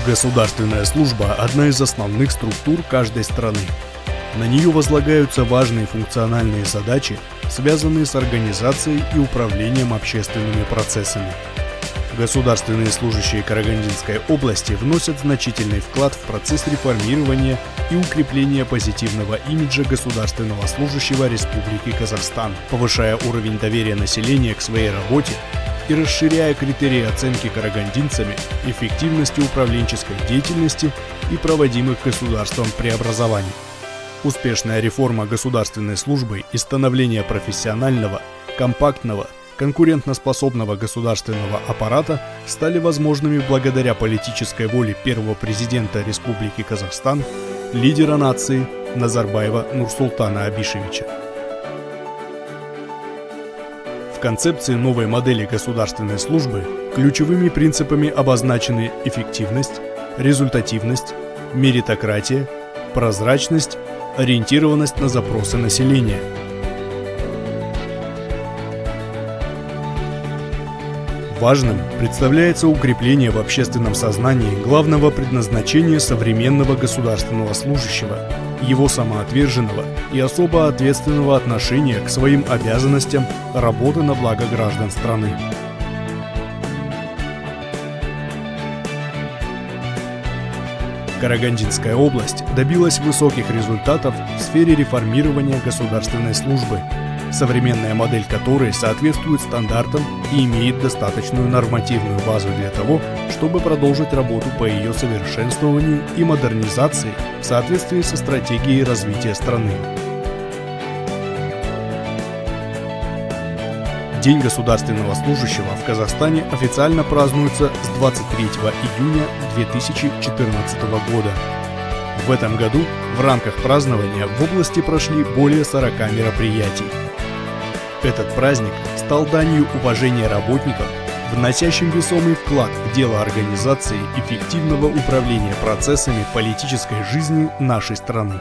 Государственная служба – одна из основных структур каждой страны. На нее возлагаются важные функциональные задачи, связанные с организацией и управлением общественными процессами. Государственные служащие Карагандинской области вносят значительный вклад в процесс реформирования и укрепления позитивного имиджа государственного служащего Республики Казахстан, повышая уровень доверия населения к своей работе и расширяя критерии оценки карагандинцами эффективности управленческой деятельности и проводимых государством преобразований. Успешная реформа государственной службы и становление профессионального, компактного, конкурентоспособного государственного аппарата стали возможными благодаря политической воле первого президента Республики Казахстан, лидера нации Назарбаева Нурсултана Абишевича. В концепции новой модели государственной службы ключевыми принципами обозначены эффективность, результативность, меритократия, прозрачность, ориентированность на запросы населения. Важным представляется укрепление в общественном сознании главного предназначения современного государственного служащего, его самоотверженного и особо ответственного отношения к своим обязанностям работы на благо граждан страны. Карагандинская область добилась высоких результатов в сфере реформирования государственной службы, современная модель которой соответствует стандартам и имеет достаточную нормативную базу для того, чтобы продолжить работу по ее совершенствованию и модернизации в соответствии со стратегией развития страны. День государственного служащего в Казахстане официально празднуется с 23 июня 2014 года. В этом году в рамках празднования в области прошли более 40 мероприятий. Этот праздник стал данью уважения работникам, вносящим весомый вклад в дело организации эффективного управления процессами политической жизни нашей страны.